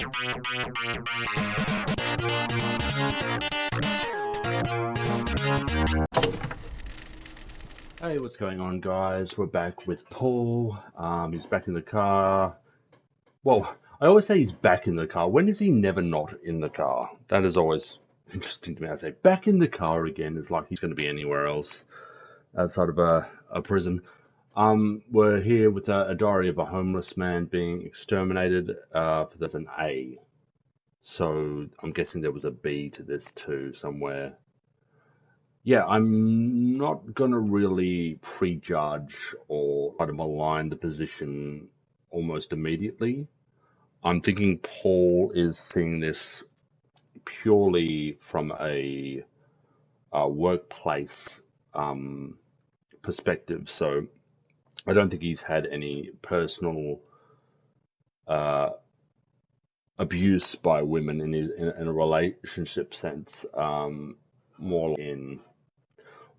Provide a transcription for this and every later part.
Hey, what's going on, guys? We're back with Paul. He's back in the car. Well, I always say he's back in the car. When is he never not in the car? That is always interesting to me. I say back in the car again is like he's going to be anywhere else outside of a prison. We're here with a diary of a homeless man being exterminated. There's an A. So I'm guessing there was a B to this too somewhere. Yeah, I'm not going to really prejudge or try to malign the position almost immediately. I'm thinking Paul is seeing this purely from a workplace perspective. So I don't think he's had any personal abuse by women in a relationship sense. More in,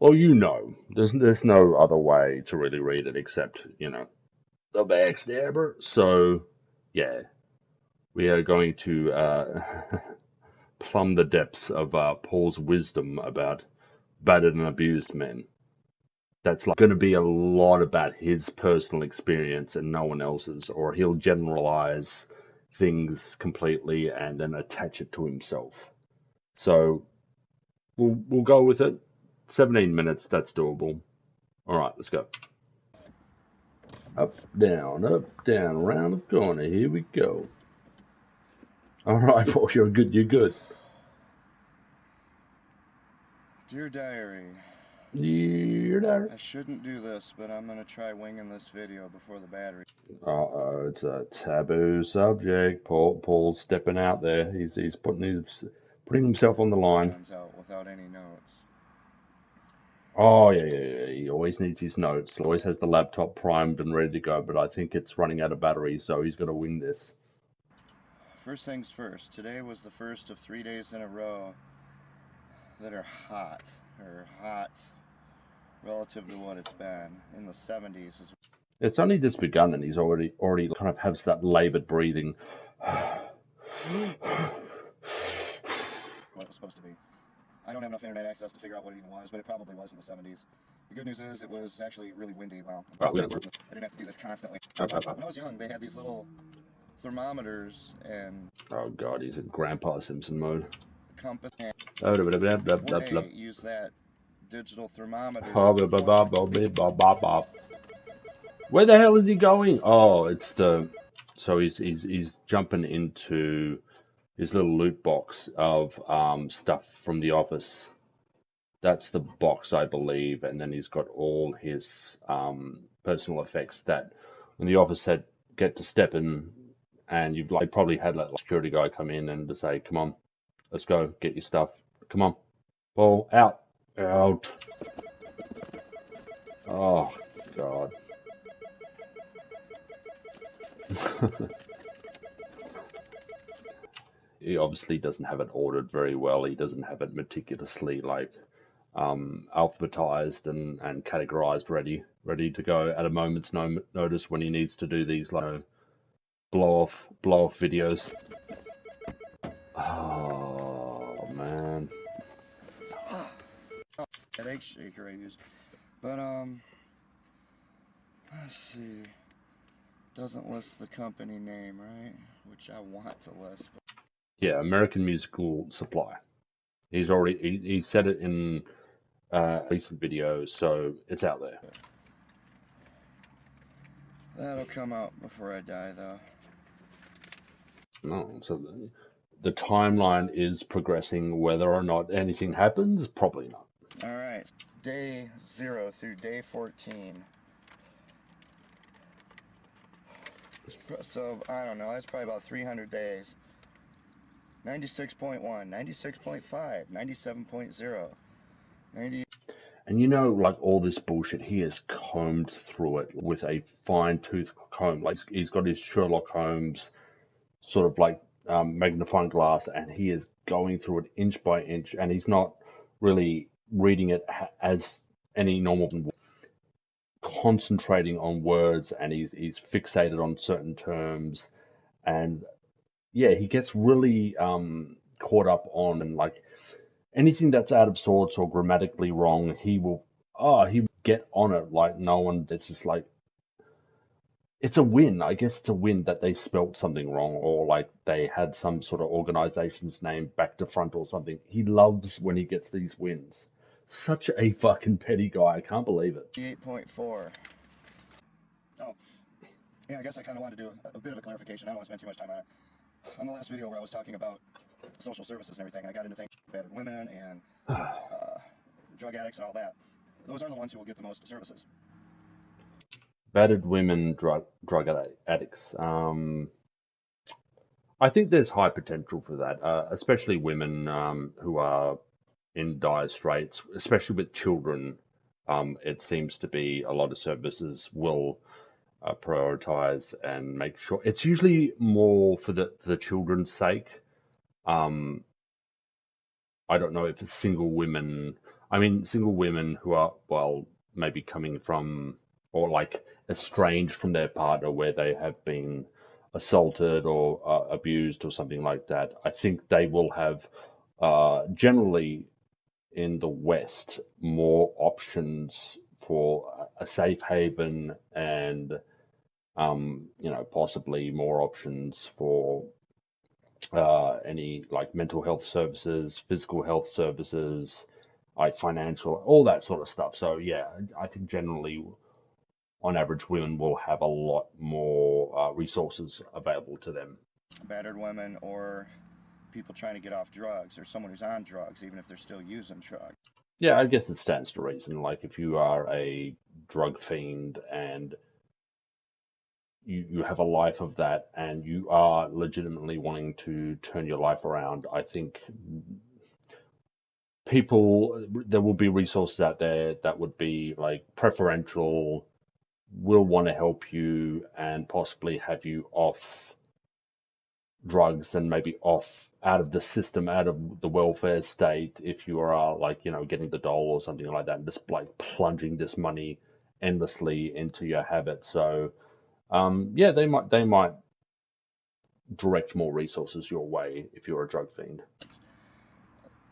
well, there's no other way to really read it except, the backstabber. So, yeah, we are going to plumb the depths of Paul's wisdom about battered and abused men. That's like going to be a lot about his personal experience and no one else's, or he'll generalize things completely and then attach it to himself. So we'll go with it. 17 minutes, that's doable. All right, let's go. Up, down, around the corner. Here we go. All right, Paul, you're good. You're good. Dear Diary. Dear Diary. I shouldn't do this, but I'm going to try winging this video before the battery. Uh-oh, it's a taboo subject. Paul's stepping out there. He's putting himself on the line. Comes out without any notes. Oh, yeah. He always needs his notes. He always has the laptop primed and ready to go, but I think it's running out of battery, so he's got to wing this. First things first. Today was the first of 3 days in a row that are hot. Relative to what it's been in the 70s. It's only just begun, and he's already kind of has that labored breathing. What it was supposed to be. I don't have enough internet access to figure out what it even was, but it probably was in the 70s. The good news is it was actually really windy. Well, I didn't have to do this constantly. When I was young, they had these little thermometers and... Oh God, he's in Grandpa Simpson mode. Compass and... use that digital thermometer. Where the hell is he going? Oh, it's so he's jumping into his little loot box of stuff from the office. That's the box, I believe, and then he's got all his personal effects that when the office said get to step in, and you've probably had a security guy come in and to say, come on, let's go, get your stuff. Come on, Paul, out. Oh, God. He obviously doesn't have it ordered very well. He doesn't have it meticulously alphabetized and categorized, ready to go at a moment's notice when he needs to do these blow off videos. Oh man. Headache shaker I use. But let's see. Doesn't list the company name, right? Which I want to list. Yeah, American Musical Supply. He's already he said it in a recent video, so it's out there. That'll come out before I die, though. No, so the timeline is progressing. Whether or not anything happens, probably not. All right, day 0 through day 14. So, I don't know, that's probably about 300 days. 96.1, 96.5, 97.0, 90... And all this bullshit, he has combed through it with a fine-tooth comb. He's got his Sherlock Holmes sort of magnifying glass, and he is going through it inch by inch, and he's not really reading it as any normal, concentrating on words, and he's fixated on certain terms, and yeah, he gets really caught up on like anything that's out of sorts or grammatically wrong. He will get on it like no one. It's just like it's a win. I guess it's a win that they spelt something wrong or like they had some sort of organization's name back to front or something. He loves when he gets these wins. Such a fucking petty guy. I can't believe it. 8.4. Oh, yeah, I guess I kind of wanted to do a bit of a clarification. I don't want to spend too much time on it. On the last video where I was talking about social services and everything, I got into things like battered women and drug addicts and all that. Those are the ones who will get the most services. Battered women, drug addicts. I think there's high potential for that, especially women who are in dire straits, especially with children. It seems to be a lot of services will prioritize and make sure it's usually more for the children's sake. Um, I don't know if it's single women. I mean, single women who are, well, maybe coming from or like estranged from their partner where they have been assaulted or abused or something like that. I think they will have generally in the West more options for a safe haven and possibly more options for any like mental health services, physical health services, like financial, all that sort of stuff. So yeah, I think generally, on average, women will have a lot more resources available to them. Battered women or people trying to get off drugs or someone who's on drugs, even if they're still using drugs. Yeah, I guess it stands to reason. Like if you are a drug fiend and you have a life of that and you are legitimately wanting to turn your life around, I think there will be resources out there that would be like preferential, will want to help you and possibly have you off drugs and maybe off out of the system, out of the welfare state if you are like, getting the dole or something like that, and just like plunging this money endlessly into your habit. So yeah, they might direct more resources your way if you're a drug fiend.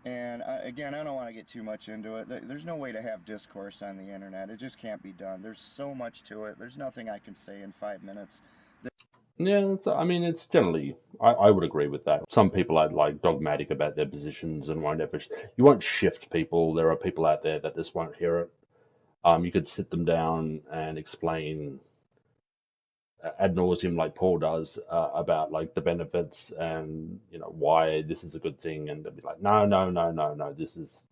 And again, I don't want to get too much into it. There's no way to have discourse on the internet. It just can't be done. There's so much to it. There's nothing I can say in 5 minutes. Yeah, I mean, it's generally, I would agree with that. Some people are like dogmatic about their positions and won't ever, you won't shift people. There are people out there that just won't hear it. You could sit them down and explain ad nauseum like Paul does about like the benefits and why this is a good thing, and they'll be like, no, no, no, no, no, this is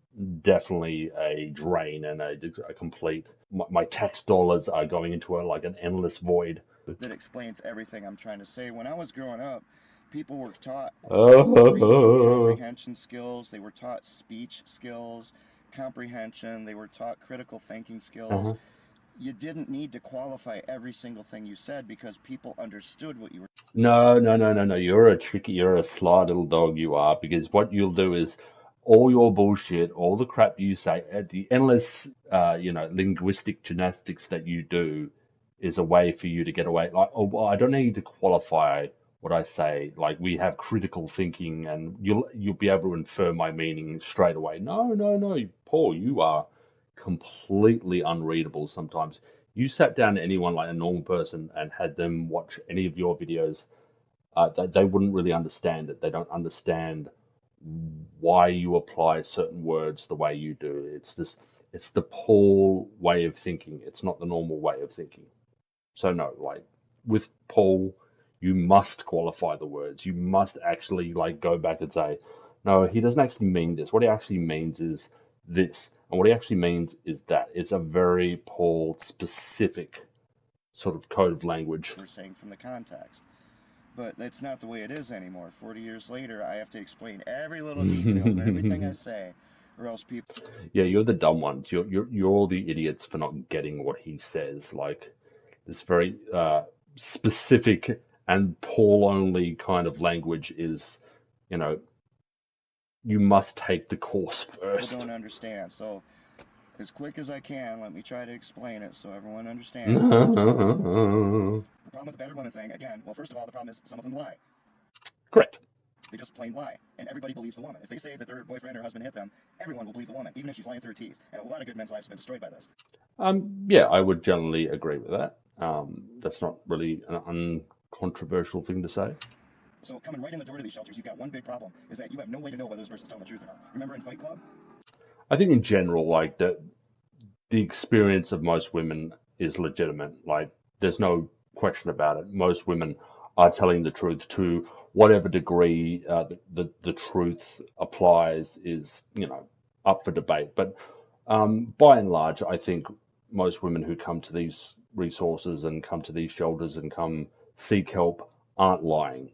definitely a drain and a complete. My tax dollars are going into like an endless void. That explains everything I'm trying to say. When I was growing up, people were taught reading Uh, comprehension skills. They were taught speech skills, comprehension. They were taught critical thinking skills. uh-huh. You didn't need to qualify every single thing you said because people understood what you were. No, no, no, no, no. You're a sly little dog, you are, because what you'll do is all your bullshit, all the crap you say, the endless, linguistic gymnastics that you do is a way for you to get away. Like, oh, well, I don't need to qualify what I say. Like, we have critical thinking, and you'll be able to infer my meaning straight away. No, no, no, Paul, you are completely unreadable sometimes. You sat down to anyone like a normal person and had them watch any of your videos, they wouldn't really understand it. They don't understand why you apply certain words the way you do. It's the Paul way of thinking. It's not the normal way of thinking. So no, like with Paul, you must qualify the words. You must actually like go back and say, no, he doesn't actually mean this. What he actually means is this, and what he actually means is that. It's a very Paul specific sort of code of language. We're saying from the context. But that's not the way it is anymore. 40 years later, I have to explain every little detail of everything I say, or else people. Yeah, you're the dumb ones. You're the idiots for not getting what he says. Like this very specific and Paul only kind of language is, you know, you must take the course People first. don't understand. So, as quick as I can, let me try to explain it so everyone understands as it's possible. Yeah, The problem with the battered women thing, again, well, first of all, the problem is some of them lie. Correct. They just plain lie, and everybody believes the woman. If they say that their boyfriend or husband hit them, everyone will believe the woman, even if she's lying through her teeth. And a lot of good men's lives have been destroyed by this. Yeah, I would generally agree with that. That's not really an uncontroversial thing to say. So coming right in the door to these shelters, you've got one big problem, is that you have no way to know whether this person's telling the truth or not. Remember in Fight Club? I think in general, like the experience of most women is legitimate. Like, there's no question about it. Most women are telling the truth to whatever degree the truth applies is, up for debate. But by and large, I think most women who come to these resources and come to these shelters and come seek help aren't lying.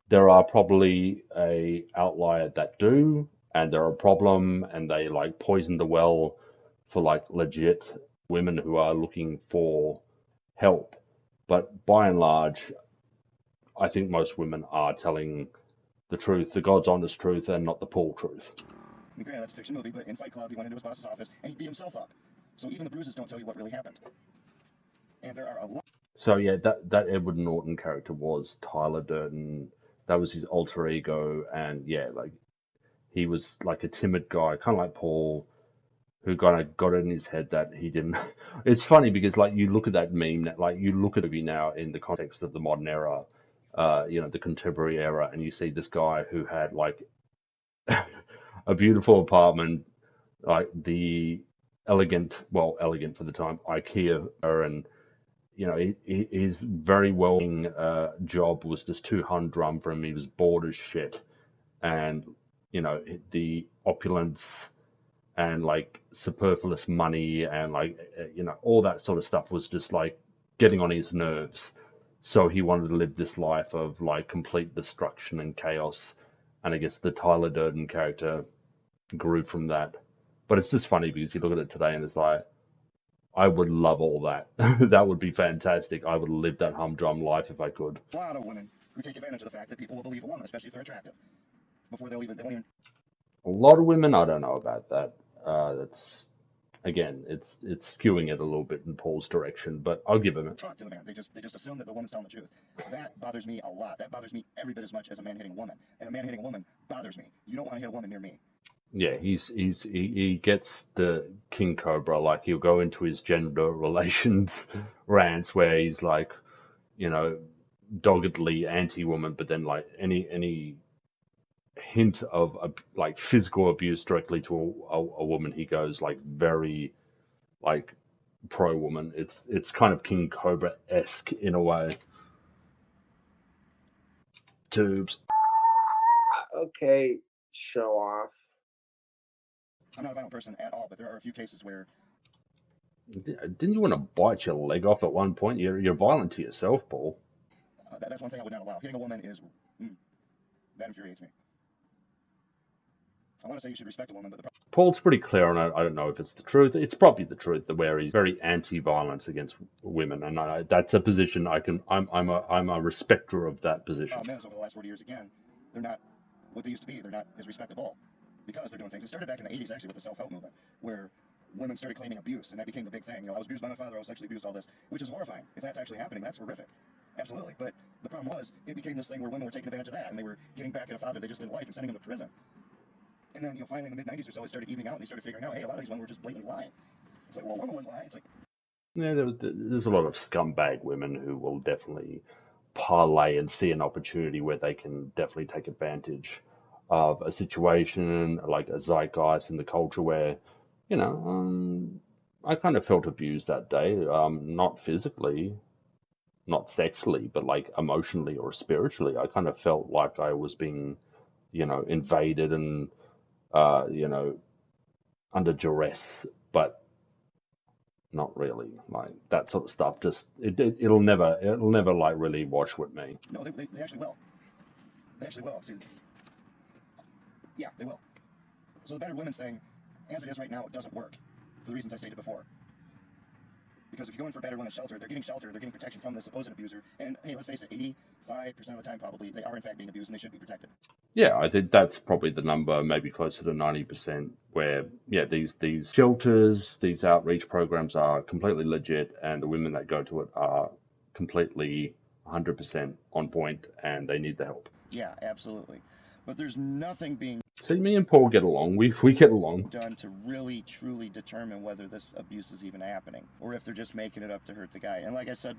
There are probably a outlier that do, and they're a problem, and they like poison the well for like legit women who are looking for help. But by and large, I think most women are telling the truth, the God's honest truth, and not the Paul truth. I mean, granted, that's a fiction movie, but in Fight Club, he went into his boss's office and he beat himself up. So even the bruises don't tell you what really happened. And there are a lot. So yeah, that Edward Norton character was Tyler Durden. That was his alter ego, and yeah, like he was like a timid guy, kind of like Paul, who kind of got it in his head that he didn't. It's funny because like you look at that meme, like you look at the movie now in the context of the modern era, the contemporary era, and you see this guy who had like a beautiful apartment, like the elegant for the time IKEA, and his very well job was just too humdrum for him. He was bored as shit, and the opulence and like superfluous money and like all that sort of stuff was just like getting on his nerves. So he wanted to live this life of like complete destruction and chaos. And I guess the Tyler Durden character grew from that. But it's just funny because you look at it today and it's like, I would love all that. That would be fantastic. I would live that humdrum life if I could. A lot of women who take advantage of the fact that people will believe a woman, especially if they're attractive. Before they won't even. A lot of women, I don't know about that. That's again, it's skewing it a little bit in Paul's direction, but I'll give him it. Talk to the man. They just assume that the woman's telling the truth. That bothers me a lot. That bothers me every bit as much as a man hitting a woman. And a man hitting a woman bothers me. You don't want to hit a woman near me. Yeah, he gets the King Cobra, like he'll go into his gender relations rants where he's like, doggedly anti-woman, but then like any hint of like physical abuse directly to a woman, he goes like very like pro-woman. It's kind of King Cobra-esque in a way. Tubes. Okay, show off. I'm not a violent person at all, but there are a few cases where. Didn't you want to bite your leg off at one point? You're violent to yourself, Paul. That's one thing I would not allow. Hitting a woman is. That infuriates me. I want to say you should respect a woman, but Paul's pretty clear on it. I don't know if it's the truth. It's probably the truth, where he's very anti-violence against women, and that's a position I'm a respecter of that position. Men over the last 40 years, again, they're not what they used to be. They're not as respectable because they're doing things. It started back in the 80s, actually, with the self-help movement, where women started claiming abuse, and that became the big thing. I was abused by my father, I was sexually abused, all this, which is horrifying. If that's actually happening, that's horrific. Absolutely. But the problem was, it became this thing where women were taking advantage of that, and they were getting back at a father they just didn't like and sending him to prison. And then, finally in the mid-90s or so, it started evening out, and they started figuring out, hey, a lot of these women were just blatantly lying. It's like, well, a woman wouldn't lie. It's like... Yeah, there's a lot of scumbag women who will definitely parlay and see an opportunity where they can definitely take advantage of a situation, like a zeitgeist in the culture where, I kind of felt abused that day, not physically, not sexually, but like emotionally or spiritually. I kind of felt like I was being, invaded and, under duress, but not really. Like that sort of stuff, just it'll never like really wash with me. No, they actually will. They actually will. See, yeah, they will. So the battered women's thing, as it is right now, it doesn't work for the reasons I stated before. Because if you go in for battered women's shelter, they're getting shelter, they're getting protection from the supposed abuser, and hey, let's face it, 85% of the time probably they are in fact being abused and they should be protected. Yeah, I think that's probably the number, maybe closer to 90%, where these shelters, these outreach programs are completely legit, and the women that go to it are completely 100% on point, and they need the help. Yeah, absolutely. But there's nothing being See, me and Paul get along. We get along. done to really, truly determine whether this abuse is even happening, or if they're just making it up to hurt the guy. And like I said,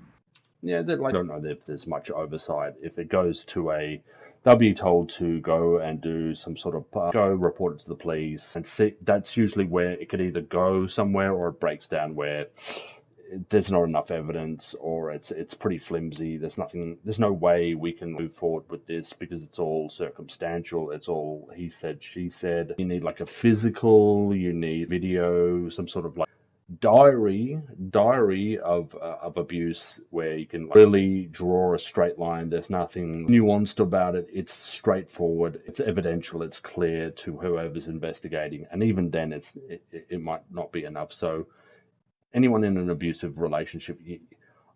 Yeah, I don't know if there's much oversight. If it goes to they'll be told to go and do some sort of go report it to the police and see. That's usually where it could either go somewhere or it breaks down where there's not enough evidence or it's pretty flimsy. There's no way we can move forward with this because it's all circumstantial. It's all he said, she said. You need like a physical, you need video, some sort of like diary of abuse where you can really draw a straight line. There's nothing nuanced about it. It's straightforward. It's evidential. It's clear to whoever's investigating. And even then, it might not be enough. So anyone in an abusive relationship,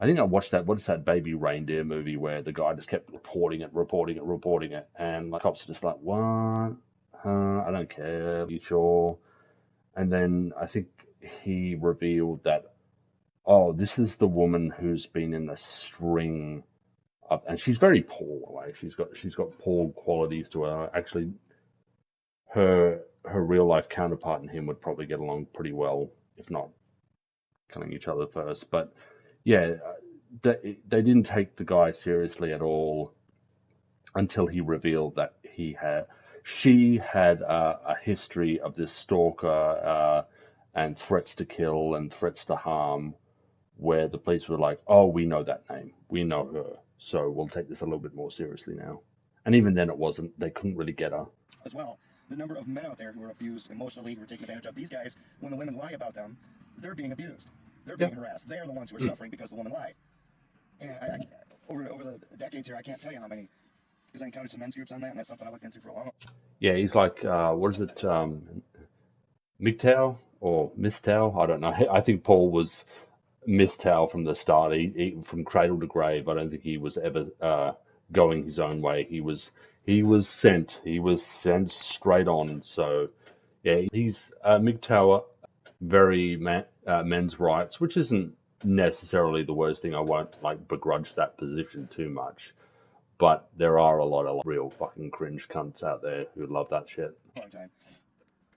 I think I watched that. What is that Baby Reindeer movie where the guy just kept reporting it, and like cops are just like, what? I don't care. Are you sure? And then I think he revealed that, oh, this is the woman who's been in a string of, and she's very Paul. Like she's got Paul qualities to her. Actually, her real life counterpart and him would probably get along pretty well, if not killing each other first. But yeah, they didn't take the guy seriously at all until he revealed that she had a history of this stalker and threats to kill and threats to harm, where the police were like, oh, we know that name, we know her, so we'll take this a little bit more seriously now. And even then, they couldn't really get her. as well, the number of men out there who are abused emotionally, who are taken advantage of. These guys, when the women lie about them, they're being abused. They're being harassed. They're the ones who are suffering because the woman lied. And over the decades here, I can't tell you how many, because I encountered some men's groups on that, and that's something I looked into for a while. Yeah, he's like, what is it, MGTOW or MISTOW? I don't know. I think Paul was MISTOW from the start. From cradle to grave. I don't think he was ever going his own way. He was sent. He was sent straight on. So yeah, he's MGTOW, very men's rights, which isn't necessarily the worst thing. I won't like begrudge that position too much. But there are a lot of real fucking cringe cunts out there who love that shit. Long time.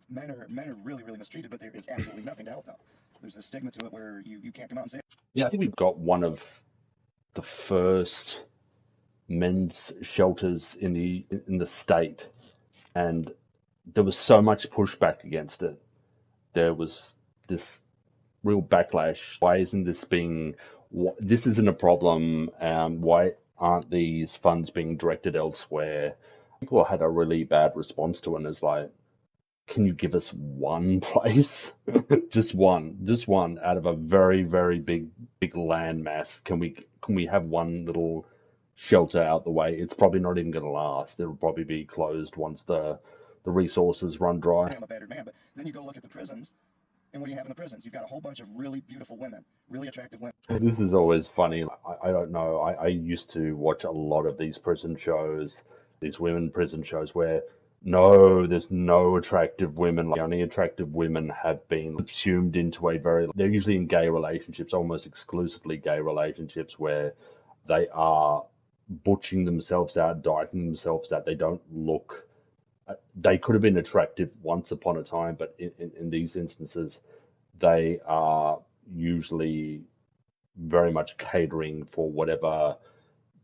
Men are really, really mistreated, but there is absolutely nothing to help them. There's a stigma to it where you can't come out and say it. Yeah, I think we've got one of the first men's shelters in the state, and there was so much pushback against it. There was this real backlash. Why isn't this being? This isn't a problem. Why aren't these funds being directed elsewhere? People had a really bad response to it, and it's like, can you give us one place? just one out of a very, very big land mass. Can we have one little shelter out the way? It's probably not even going to last. It'll probably be closed once the resources run dry. I'm a battered man, but then you go look at the prisons, and what do you have in the prisons? You've got a whole bunch of really beautiful women, really attractive women. This is always funny. I don't know. I used to watch a lot of these prison shows, these women prison shows where no, there's no attractive women. Like, the only attractive women have been subsumed into they're usually in gay relationships, almost exclusively gay relationships, where they are butching themselves out, dieting themselves out. They don't look, they could have been attractive once upon a time, but in these instances, they are usually very much catering for whatever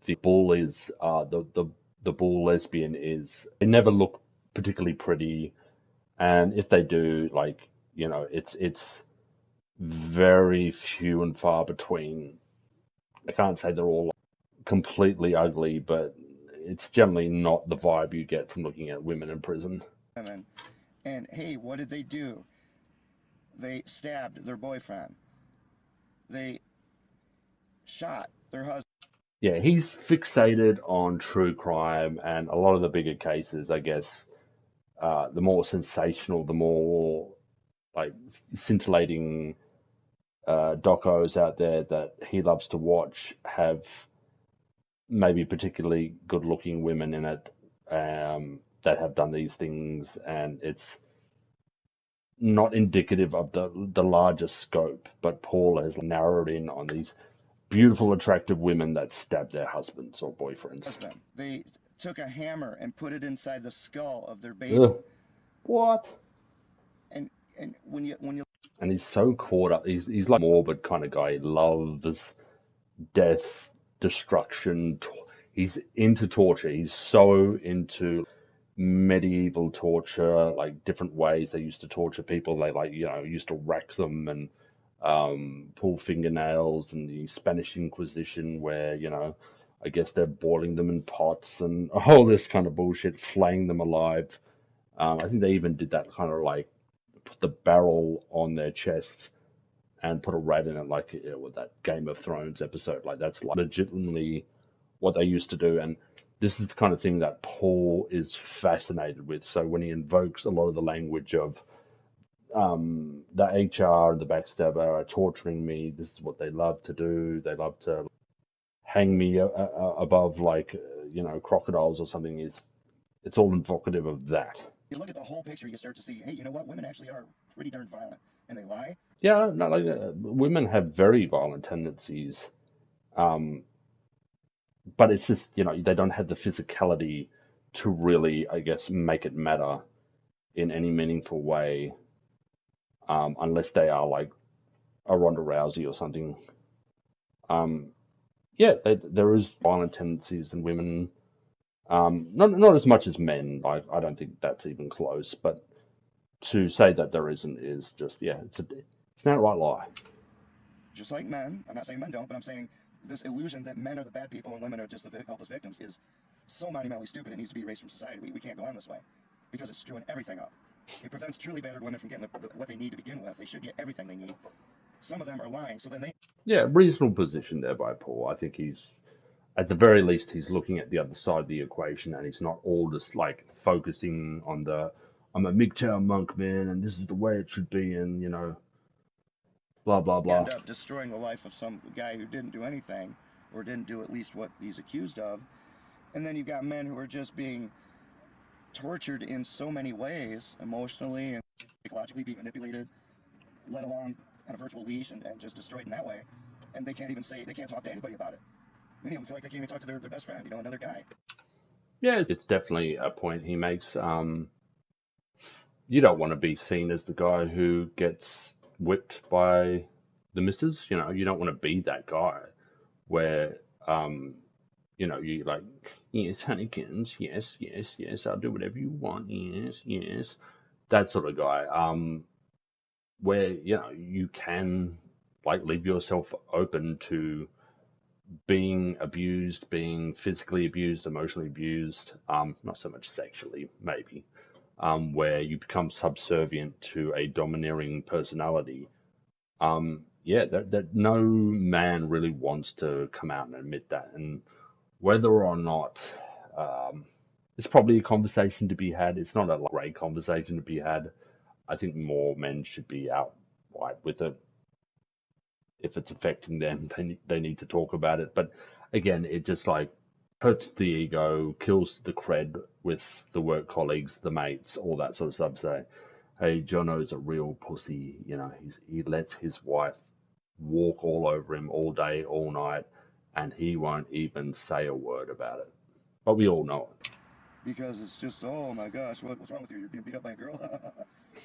the bull is, the bull lesbian is. They never look particularly pretty, and if they do, like, it's very few and far between. I can't say they're all completely ugly, but it's generally not the vibe you get from looking at women in prison. And hey, what did they do? They stabbed their boyfriend. They shot their husband. Yeah, he's fixated on true crime, and a lot of the bigger cases, I guess, the more sensational, the more like scintillating docos out there that he loves to watch have maybe particularly good-looking women in it that have done these things, and it's not indicative of the larger scope. But Paul has narrowed in on these beautiful, attractive women that stab their husbands or boyfriends. They took a hammer and put it inside the skull of their baby. Ugh. What? And when you And he's so caught up. He's like a morbid kind of guy. He loves death, destruction. He's into torture. He's so into medieval torture, like different ways they used to torture people. They used to rack them and pull fingernails, and the Spanish Inquisition where, I guess they're boiling them in pots and all this kind of bullshit, flaying them alive. I think they even did that kind of like put the barrel on their chest and put a rat in it, like with that Game of Thrones episode. Like that's like legitimately what they used to do. And this is the kind of thing that Paul is fascinated with. So when he invokes a lot of the language of the HR and the backstabber are torturing me, this is what they love to do. They love to hang me above crocodiles or something. It's all invocative of that. you look at the whole picture, you start to see, hey, you know what? Women actually are pretty darn violent, and they lie. Yeah, no, women have very violent tendencies, but it's just, they don't have the physicality to really, I guess, make it matter in any meaningful way, unless they are like a Ronda Rousey or something. Yeah, there is violent tendencies in women. Not as much as men. I don't think that's even close. But to say that there isn't is just, yeah, it's an outright lie. Just like men, I'm not saying men don't, but I'm saying this illusion that men are the bad people and women are just the helpless victims is so monumentally stupid. It needs to be erased from society. We can't go on this way because it's screwing everything up. It prevents truly battered women from getting what they need to begin with. They should get everything they need. Some of them are lying, so then they... Yeah, reasonable position there by Paul. I think he's, at the very least, he's looking at the other side of the equation, and he's not all just like focusing on I'm a MGTOW monk, man, and this is the way it should be, and blah blah blah. End up destroying the life of some guy who didn't do anything, or didn't do at least what he's accused of. And then you've got men who are just being tortured in so many ways, emotionally and psychologically, being manipulated, let alone on a virtual leash, and just destroyed in that way. And they can't talk to anybody about it. Many of them feel like they can't even talk to their best friend, another guy. Yeah, it's definitely a point he makes. You don't want to be seen as the guy who gets whipped by the missus. You don't want to be that guy where, you like, yes, honeykins, yes, yes, yes, I'll do whatever you want, yes, yes. That sort of guy. Where, you can, like, leave yourself open to being abused, being physically abused, emotionally abused, not so much sexually, maybe, where you become subservient to a domineering personality. Yeah, that no man really wants to come out and admit that. And whether or not, it's probably a conversation to be had. It's not a great conversation to be had. I think more men should be outright with it. If it's affecting them, they need to talk about it. But again, it just like hurts the ego, kills the cred with the work colleagues, the mates, all that sort of stuff. Say, hey, Jono's a real pussy. He lets his wife walk all over him all day, all night, and he won't even say a word about it. But we all know it. Because it's just, oh my gosh, what's wrong with you? You're being beat up by a girl?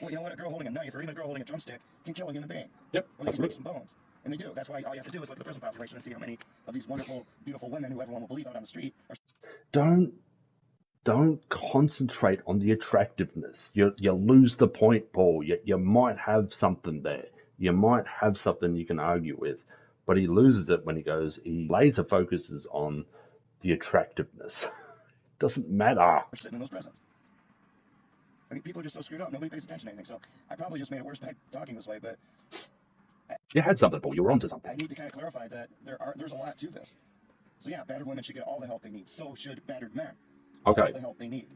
Well, you know what? A girl holding a knife or even a girl holding a drumstick can kill a human being. Yep, or they can break some bones. And they do. That's why all you have to do is look at the prison population and see how many of these wonderful, beautiful women who everyone will believe out on the street are... Don't concentrate on the attractiveness. You lose the point, Paul. You might have something there. You might have something you can argue with, but he loses it when he laser focuses on the attractiveness. Doesn't matter. Sitting in those prisons. I mean, people are just so screwed up. Nobody pays attention to anything. So I probably just made it worse by talking this way, but you had something, Paul. You were onto something. I need to kind of clarify that there's a lot to this. So yeah, battered women should get all the help they need. So should battered men. Okay. All the help they need.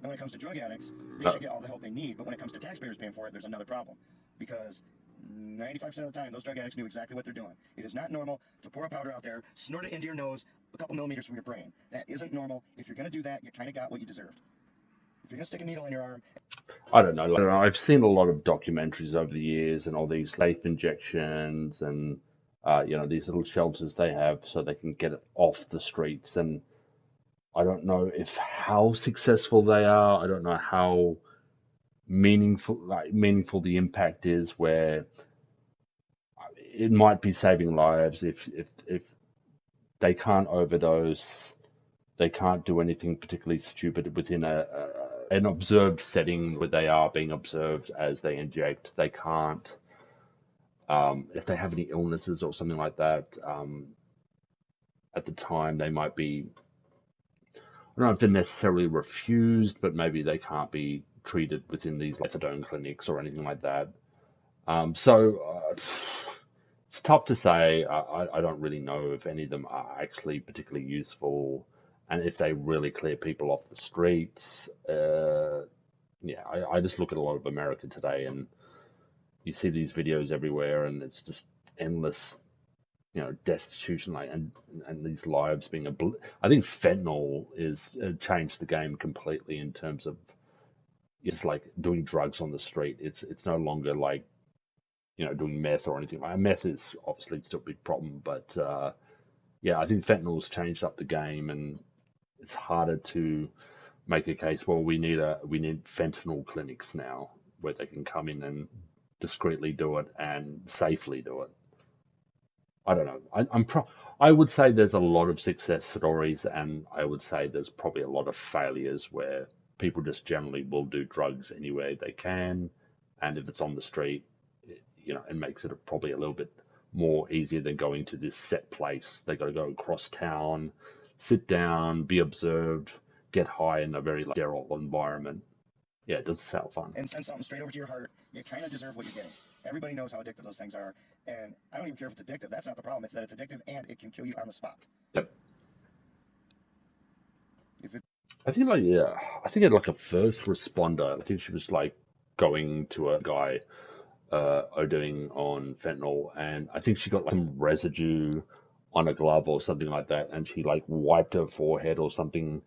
And when it comes to drug addicts, they should get all the help they need. But when it comes to taxpayers paying for it, there's another problem. Because 95% of the time, those drug addicts knew exactly what they're doing. It is not normal to pour a powder out there, snort it into your nose a couple millimeters from your brain. That isn't normal. If you're going to do that, you kind of got what you deserved. If you're going to stick a needle in your arm... I don't know. I've seen a lot of documentaries over the years and all these safe injections and, these little shelters they have so they can get it off the streets. And I don't know if how successful they are. I don't know how meaningful the impact is, where it might be saving lives if they can't overdose, they can't do anything particularly stupid within an observed setting where they are being observed as they inject. They can't, if they have any illnesses or something like that, at the time they might be, I don't know if they're necessarily refused, but maybe they can't be treated within these methadone clinics or anything like that. It's tough to say. I don't really know if any of them are actually particularly useful, and if they really clear people off the streets. Yeah, I just look at a lot of America today, and you see these videos everywhere, and it's just endless, destitution, and these lives being I think fentanyl is changed the game completely in terms of it's like doing drugs on the street. It's no longer like doing meth or anything. Like meth is obviously still a big problem, but yeah, I think fentanyl's changed up the game, and it's harder to make a case. Well, we need fentanyl clinics now where they can come in and discreetly do it and safely do it. I don't know. I would say there's a lot of success stories, and I would say there's probably a lot of failures where people just generally will do drugs anywhere they can, and if it's on the street, it makes it probably a little bit more easier than going to this set place. They got to go across town, sit down, be observed, get high in a very sterile environment. Yeah, it doesn't sound fun. And send something straight over to your heart. You kind of deserve what you're getting. Everybody knows how addictive those things are, and I don't even care if it's addictive. That's not the problem. It's that it's addictive and it can kill you on the spot. Yep. I think like a first responder. I think she was like going to a guy ODing on fentanyl, and I think she got like some residue on a glove or something like that, and she like wiped her forehead or something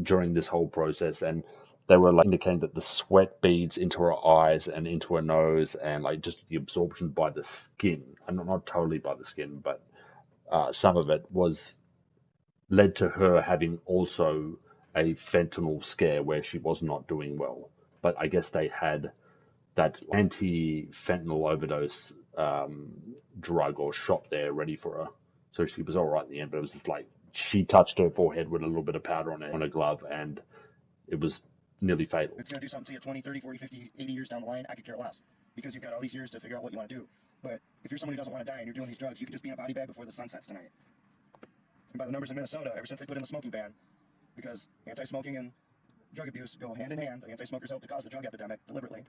during this whole process, and they were like indicating that the sweat beads into her eyes and into her nose, and like just the absorption by the skin, and not totally by the skin, but some of it was led to her having also a fentanyl scare where she was not doing well. But I guess they had that anti-fentanyl overdose drug or shot there ready for her. So she was all right in the end, but it was just like she touched her forehead with a little bit of powder on her glove, and it was nearly fatal. It's going to do something to you 20, 30, 40, 50, 80 years down the line. I could care less, because you've got all these years to figure out what you want to do. But if you're somebody who doesn't want to die and you're doing these drugs, you could just be in a body bag before the sun sets tonight. And by the numbers in Minnesota, ever since they put in the smoking ban, because anti-smoking and drug abuse go hand in hand, the anti-smokers help to cause the drug epidemic deliberately.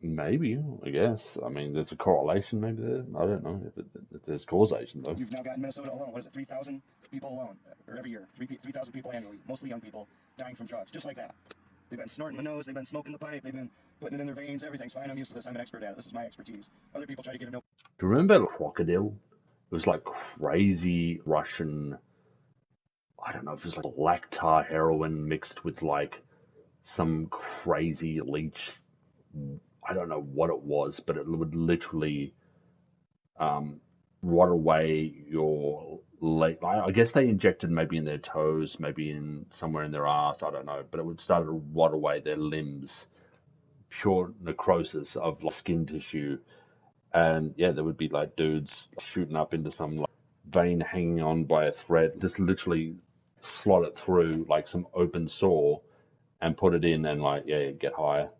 Maybe, I guess. I mean, there's a correlation maybe there. I don't know if there's causation, though. You've now got in Minnesota alone, what is it, 3,000 people alone, or every year, 3,000 people annually, mostly young people, dying from drugs, just like that. They've been snorting the nose, they've been smoking the pipe, they've been putting it in their veins, everything's fine. I'm used to this, I'm an expert at it, this is my expertise. Other people try to get it. Do you remember Crocodile? It was like crazy Russian, I don't know if it was like black tar heroin mixed with like some crazy leech. I don't know what it was, but it would literally rot away your leg. I guess they injected maybe in their toes, maybe in somewhere in their ass. I don't know, but it would start to rot away their limbs, pure necrosis of like, skin tissue. And yeah, there would be like dudes shooting up into some like, vein hanging on by a thread, just literally slot it through like some open sore and put it in and like, yeah, get higher.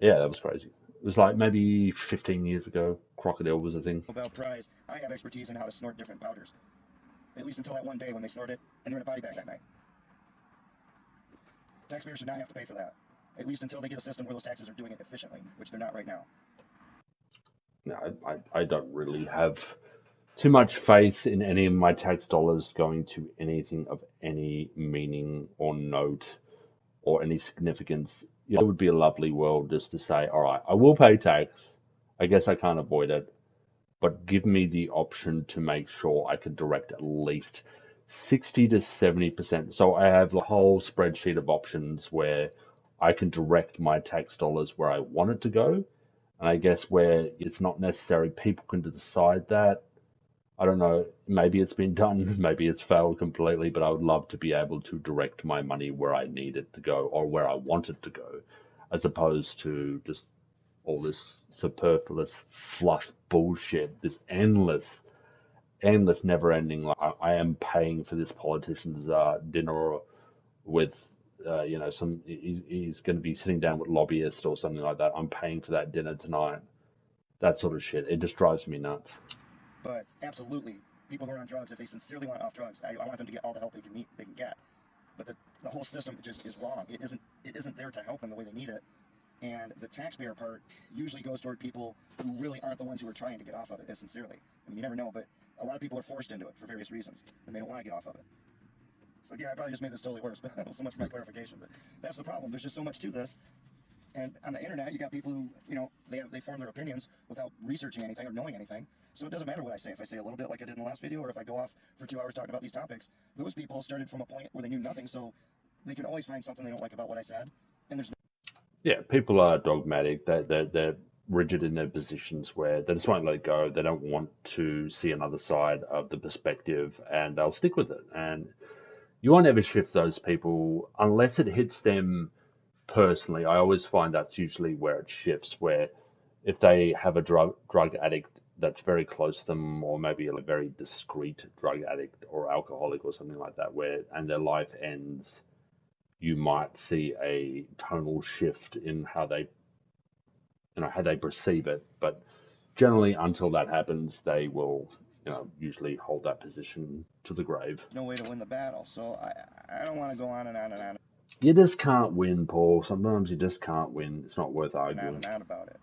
Yeah, that was crazy. It was like maybe 15 years ago, Crocodile was a thing. Nobel Prize. I have expertise in how to snort different powders. At least until that one day when they snort it and they're in a body bag that night. Taxpayers should not have to pay for that. At least until they get a system where those taxes are doing it efficiently, which they're not right now. No, I don't really have too much faith in any of my tax dollars going to anything of any meaning or note or any significance. It would be a lovely world just to say, all right, I will pay tax. I guess I can't avoid it, but give me the option to make sure I could direct at least 60 to 70%. So I have a whole spreadsheet of options where I can direct my tax dollars where I want it to go. And I guess where it's not necessary, people can decide that. I don't know, maybe it's been done, maybe it's failed completely, but I would love to be able to direct my money where I need it to go or where I want it to go, as opposed to just all this superfluous fluff bullshit, this endless, never-ending. Like, I am paying for this politician's dinner with, he's going to be sitting down with lobbyists or something like that. I'm paying for that dinner tonight. That sort of shit. It just drives me nuts. But absolutely, people who are on drugs, if they sincerely want off drugs, I want them to get all the help they can get. But the whole system just is wrong. It isn't there to help them the way they need it. And the taxpayer part usually goes toward people who really aren't the ones who are trying to get off of it, sincerely. I mean, you never know, but a lot of people are forced into it for various reasons, and they don't want to get off of it. So again, I probably just made this totally worse, but so much for my clarification. But that's the problem. There's just so much to this. And on the internet, you got people who, they form their opinions without researching anything or knowing anything. So it doesn't matter what I say. If I say a little bit like I did in the last video, or if I go off for 2 hours talking about these topics, those people started from a point where they knew nothing, so they can always find something they don't like about what I said. And there's Yeah, people are dogmatic. They're rigid in their positions where they just won't let go. They don't want to see another side of the perspective, and they'll stick with it. And you won't ever shift those people unless it hits them personally. I always find that's usually where it shifts, where if they have a drug addict that's very close to them, or maybe a very discreet drug addict or alcoholic or something like that, and their life ends, you might see a tonal shift in how they perceive it. But generally, until that happens, they will, usually hold that position to the grave. no way to win the battle. So I don't want to go on and on and on You just can't win, Paul. Sometimes you just can't win. It's not worth and on arguing. and on about it.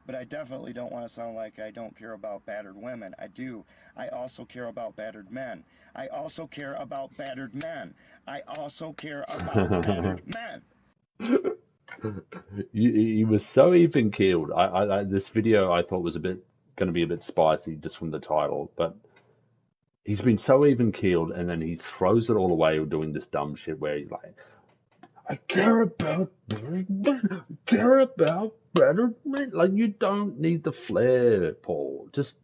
But I definitely don't want to sound like I don't care about battered women. I do. I also care about battered men. I also care about battered men. I also care about battered men. He was so even keeled. This video I thought was going to be a bit spicy just from the title, but he's been so even keeled, and then he throws it all away doing this dumb shit where he's like, I care about better men. Like, you don't need the flair, Paul. Just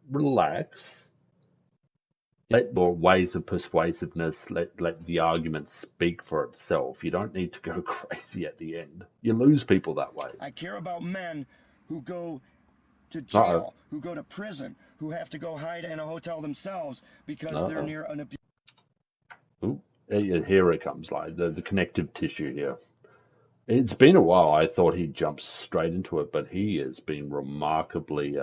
relax. Let your ways of persuasiveness, let the argument speak for itself. You don't need to go crazy at the end. You lose people that way. I care about men who go to Uh-oh. jail, who go to prison, who have to go hide in a hotel themselves because they're near an abuse. Ooh, here it comes, like the connective tissue here. It's been a while. I thought he'd jump straight into it, but he has been remarkably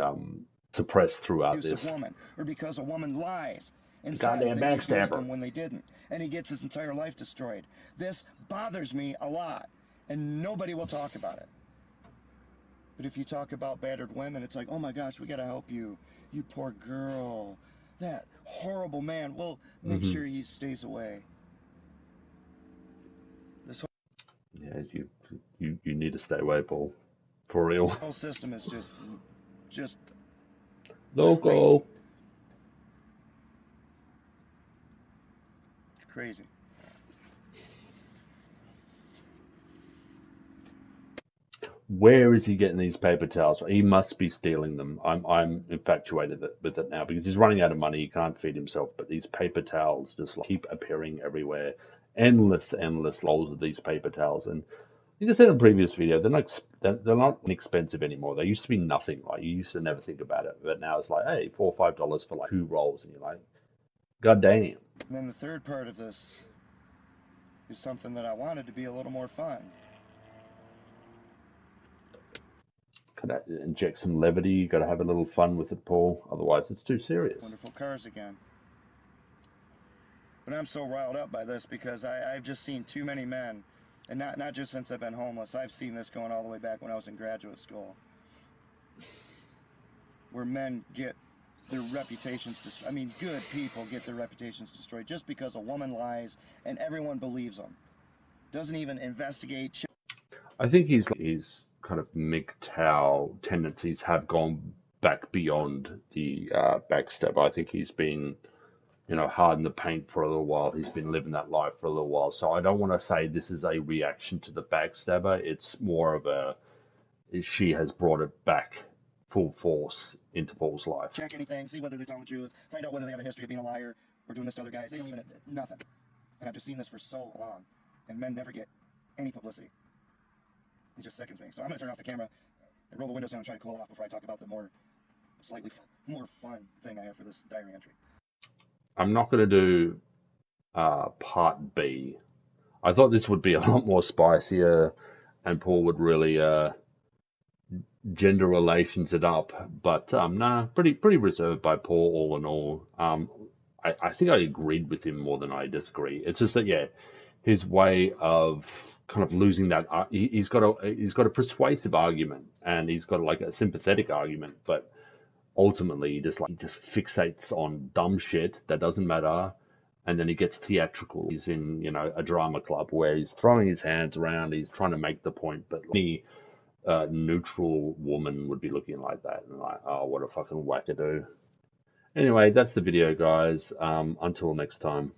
suppressed throughout this. Woman, or because a woman lies and Goddamn says they abused backstabber. them when they didn't, and he gets his entire life destroyed. This bothers me a lot, and nobody will talk about it. But if you talk about battered women, it's like, oh my gosh, we gotta help you. You poor girl. That horrible man. Well, make sure he stays away. This Yeah, you need to stay away, Paul. For real. whole system is just Local. crazy. Where is he getting these paper towels? He must be stealing them. I'm infatuated with it now because he's running out of money. He can't feed himself. But these paper towels just keep appearing everywhere. Endless rolls of these paper towels. And like I said in a previous video, they're not inexpensive anymore. They used to be nothing. Like, you used to never think about it, but now it's like, hey, $4 or $5 for like 2 rolls, and you're like, God damn. And then the third part of this is something that I wanted to be a little more fun. Gotta inject some levity. You gotta have a little fun with it, Paul. Otherwise, it's too serious. Wonderful cars again. But I'm so riled up by this because I've just seen too many men, and not just since I've been homeless. I've seen this going all the way back when I was in graduate school, where men get their reputations destroyed. I mean, good people get their reputations destroyed just because a woman lies and everyone believes them. Doesn't even investigate. I think his kind of MGTOW tendencies have gone back beyond the backstab. I think he's been, hard in the paint for a little while. He's been living that life for a little while. So I don't want to say this is a reaction to the backstabber. It's more of she has brought it back full force into Paul's life. Check anything, see whether they're telling the truth, find out whether they have a history of being a liar or doing this to other guys. They don't even, nothing. And I've just seen this for so long, and men never get any publicity. It just sickens me. So I'm going to turn off the camera and roll the windows down and try to cool off before I talk about the slightly more fun thing I have for this diary entry. I'm not going to do part B. I thought this would be a lot more spicier, and Paul would really gender relations it up. But nah, pretty reserved by Paul all in all. I think I agreed with him more than I disagree. It's just that, yeah, his way of kind of losing that, he's got a persuasive argument, and he's got like a sympathetic argument, but ultimately he just fixates on dumb shit that doesn't matter, and then he gets theatrical. He's in, you know, a drama club where he's throwing his hands around, he's trying to make the point, but any neutral woman would be looking like that and like, oh, what a fucking wackadoo. Anyway, that's the video, guys. Until next time.